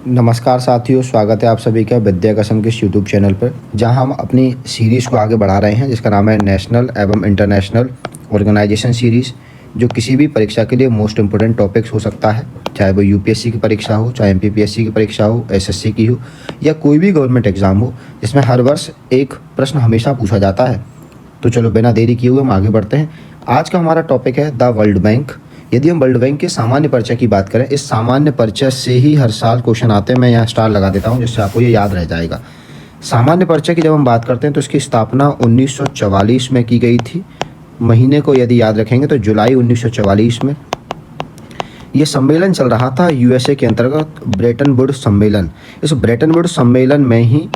नमस्कार साथियों, स्वागत है आप सभी का विद्या कसम के इस यूट्यूब चैनल पर, जहां हम अपनी सीरीज़ को आगे बढ़ा रहे हैं, जिसका नाम है नेशनल एवं इंटरनेशनल ऑर्गेनाइजेशन सीरीज़, जो किसी भी परीक्षा के लिए मोस्ट इम्पोर्टेंट टॉपिक्स हो सकता है, चाहे वो यूपीएससी की परीक्षा हो, चाहे एमपीपीएससी की परीक्षा हो, एसएससी की हो, या कोई भी गवर्नमेंट एग्जाम हो, जिसमें हर वर्ष एक प्रश्न हमेशा पूछा जाता है। तो चलो बिना देरी किए हुए हम आगे बढ़ते हैं। आज का हमारा टॉपिक है द वर्ल्ड बैंक। यदि हम वर्ल्ड बैंक के सामान्य परिचय की बात करें, इस सामान्य परिचय से ही हर साल क्वेश्चन आते हैं। मैं यहाँ स्टार लगा देता हूँ जिससे आपको ये याद रह जाएगा। सामान्य परिचय की जब हम बात करते हैं तो इसकी स्थापना 1944 में की गई थी। महीने को यदि याद रखेंगे तो जुलाई 1944 में ये सम्मेलन चल रहा था यूएसए के अंतर्गत, ब्रेटन वुड्स सम्मेलन। इस ब्रेटन वुड्स सम्मेलन में ही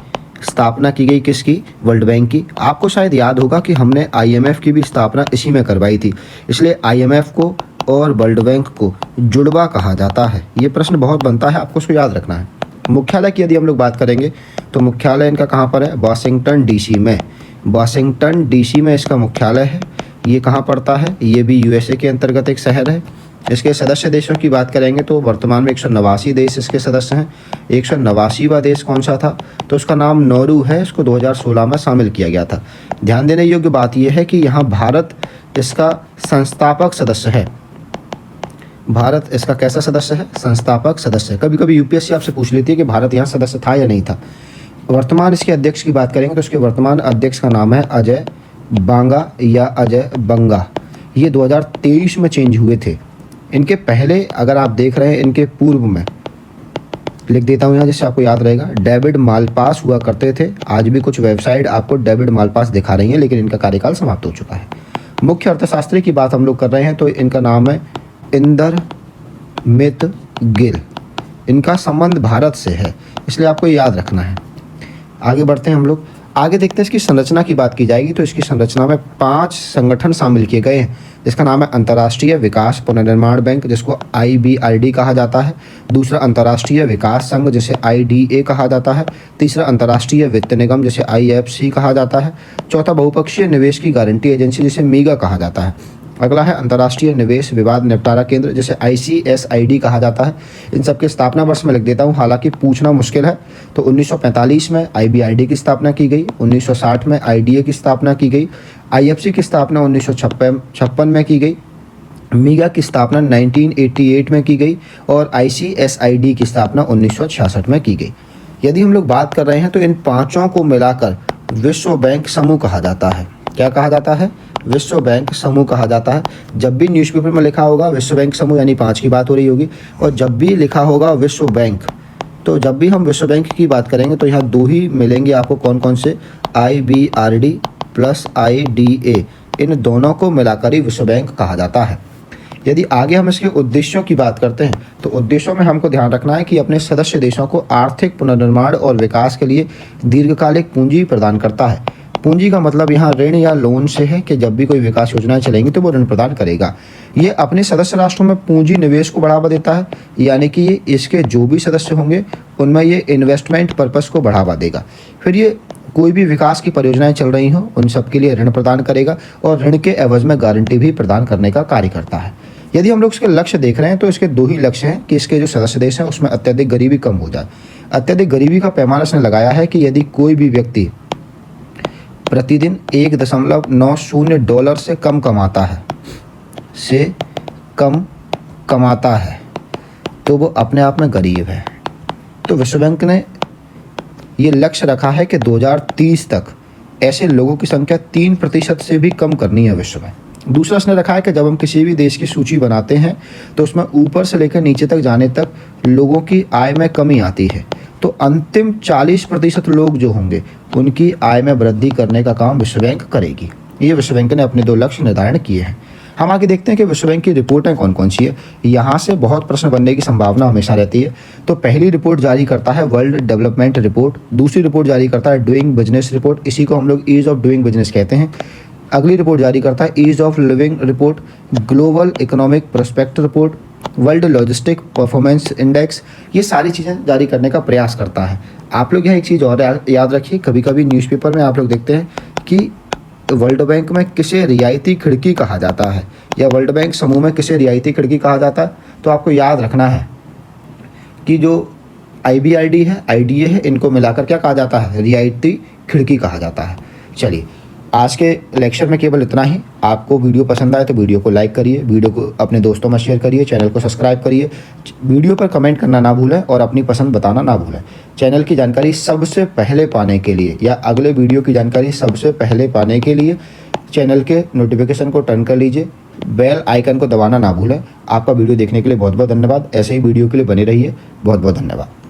स्थापना की गई किसकी? वर्ल्ड बैंक की। आपको शायद याद होगा कि हमने आईएमएफ की भी स्थापना इसी में करवाई थी, इसलिए आईएमएफ को और वर्ल्ड बैंक को जुड़वा कहा जाता है। ये प्रश्न बहुत बनता है, आपको उसको याद रखना है। मुख्यालय की यदि हम लोग बात करेंगे तो मुख्यालय इनका कहाँ पर है? वाशिंगटन डीसी में। वाशिंगटन डीसी में इसका मुख्यालय है। ये कहाँ पड़ता है? ये भी यूएसए के अंतर्गत एक शहर है। इसके सदस्य देशों की बात करेंगे तो वर्तमान में 189 देश इसके सदस्य हैं। 189वां देश कौन सा था? तो उसका नाम नौरू है। इसको 2016 में शामिल किया गया था। ध्यान देने योग्य बात यह है कि यहाँ भारत इसका संस्थापक सदस्य है। भारत इसका कैसा सदस्य है? संस्थापक सदस्य। कभी कभी यूपीएससी आपसे पूछ लेती है कि भारत यहाँ सदस्य था या नहीं था। वर्तमान इसके अध्यक्ष की बात करेंगे तो इसके वर्तमान अध्यक्ष का नाम है अजय बांगा या अजय बंगा। ये 2023 में चेंज हुए थे। इनके पहले अगर आप देख रहे हैं, इनके पूर्व में लिख देता हूँ यहाँ जिससे आपको याद रहेगा, डेविड मालपास हुआ करते थे। आज भी कुछ वेबसाइट आपको डेविड मालपास दिखा रही हैं, लेकिन इनका कार्यकाल समाप्त हो चुका है। मुख्य अर्थशास्त्री की बात हम लोग कर रहे हैं तो इनका नाम है इंदरमित गिल। इनका संबंध भारत से है, इसलिए आपको याद रखना है। आगे बढ़ते हैं हम लोग। आगे देखते हैं इसकी संरचना की बात की जाएगी तो इसकी संरचना में 5 संगठन शामिल किए गए हैं, जिसका नाम है अंतर्राष्ट्रीय विकास पुनर्निर्माण बैंक, जिसको आईबीआरडी कहा जाता है। दूसरा अंतर्राष्ट्रीय विकास संघ, जिसे आईडीए कहा जाता है। तीसरा अंतर्राष्ट्रीय वित्त निगम, जिसे आईएफसी कहा जाता है। चौथा बहुपक्षीय निवेश की गारंटी एजेंसी, जिसे मीगा कहा जाता है। अगला है अंतर्राष्ट्रीय निवेश विवाद निपटारा केंद्र, जिसे आईसीएसआईडी कहा जाता है। इन सब के स्थापना वर्ष में लिख देता हूँ, हालांकि पूछना मुश्किल है। तो 1945 में आईबीआरडी की स्थापना की गई, 1960 में आईडीए की स्थापना की गई, आईएफसी की स्थापना 1956 में की गई, मीगा की स्थापना 1988 में की गई और आईसीएसआईडी की स्थापना 1966 में की गई। यदि हम लोग बात कर रहे हैं तो इन पाँचों को मिलाकर विश्व बैंक समूह कहा जाता है। क्या कहा जाता है? विश्व बैंक समूह कहा जाता है। जब भी न्यूज़पेपर में लिखा होगा विश्व बैंक समूह यानी 5 की बात हो रही होगी, और जब भी लिखा होगा विश्व बैंक, तो जब भी हम विश्व बैंक की बात करेंगे तो यहाँ 2 ही मिलेंगे आपको। कौन कौन से? आईबीआरडी प्लस आईडीए, इन दोनों को मिलाकर ही विश्व बैंक कहा जाता है। यदि आगे हम इसके उद्देश्यों की बात करते हैं तो उद्देश्यों में हमको ध्यान रखना है कि अपने सदस्य देशों को आर्थिक पुनर्निर्माण और विकास के लिए दीर्घकालिक पूंजी प्रदान करता है। पूंजी का मतलब यहाँ ऋण या लोन से है कि जब भी कोई विकास योजनाएं चलेंगी तो वो ऋण प्रदान करेगा। ये अपने सदस्य राष्ट्रों में पूंजी निवेश को बढ़ावा देता है, यानी कि ये इसके जो भी सदस्य होंगे उनमें ये इन्वेस्टमेंट पर्पस को बढ़ावा देगा। फिर ये कोई भी विकास की परियोजनाएं चल रही हों उन सब के लिए ऋण प्रदान करेगा और ऋण के एवज में गारंटी भी प्रदान करने का कार्य करता है। यदि हम लोग इसके लक्ष्य देख रहे हैं तो इसके 2 ही लक्ष्य हैं कि इसके जो सदस्य देश हैं उसमें अत्यधिक गरीबी कम हो जाए। अत्यधिक गरीबी का पैमाना इसने लगाया है कि यदि कोई भी व्यक्ति प्रतिदिन $1.90 से कम कमाता है तो वो अपने आप में गरीब है। तो विश्व बैंक ने ये लक्ष्य रखा है कि 2030 तक ऐसे लोगों की संख्या 3% से भी कम करनी है विश्व में। दूसरा इसने रखा है कि जब हम किसी भी देश की सूची बनाते हैं तो उसमें ऊपर से लेकर नीचे तक जाने तक लोगों की आय में कमी आती है, तो अंतिम 40% लोग जो होंगे उनकी आय में वृद्धि करने का काम विश्व बैंक करेगी। ये विश्व बैंक ने अपने 2 लक्ष्य निर्धारण किए हैं। हम आगे देखते हैं कि विश्व बैंक की रिपोर्टें कौन कौन सी है। यहाँ से बहुत प्रश्न बनने की संभावना हमेशा रहती है। तो पहली रिपोर्ट जारी करता है वर्ल्ड डेवलपमेंट रिपोर्ट, दूसरी रिपोर्ट जारी करता है डूइंग बिजनेस रिपोर्ट, इसी को हम लोग ईज ऑफ डूइंग बिजनेस कहते हैं। अगली रिपोर्ट जारी करता है ease of living report, global economic prospect report, world logistic performance index. ये सारी चीज़ें जारी करने का प्रयास करता है। आप लोग यहाँ एक चीज़ और याद रखिए, कभी कभी न्यूज़पेपर में आप लोग देखते हैं कि वर्ल्ड बैंक में किसे रियायती खिड़की कहा जाता है या वर्ल्ड बैंक समूह में किसे रियायती खिड़की कहा जाता है, तो आपको याद रखना है कि जो IBRD है, IDA है, इनको मिलाकर क्या कहा जाता है? रियायती खिड़की कहा जाता है। चलिए, आज के लेक्चर में केवल इतना ही। आपको वीडियो पसंद आए तो वीडियो को लाइक करिए, वीडियो को अपने दोस्तों में शेयर करिए, चैनल को सब्सक्राइब करिए, वीडियो पर कमेंट करना ना भूलें और अपनी पसंद बताना ना भूलें। चैनल की जानकारी सबसे पहले पाने के लिए या अगले वीडियो की जानकारी सबसे पहले पाने के लिए चैनल के नोटिफिकेशन को टर्न कर लीजिए, बेल आइकन को दबाना ना भूलें। आपका वीडियो देखने के लिए बहुत बहुत धन्यवाद। ऐसे ही वीडियो के लिए बने रहिए। बहुत बहुत धन्यवाद।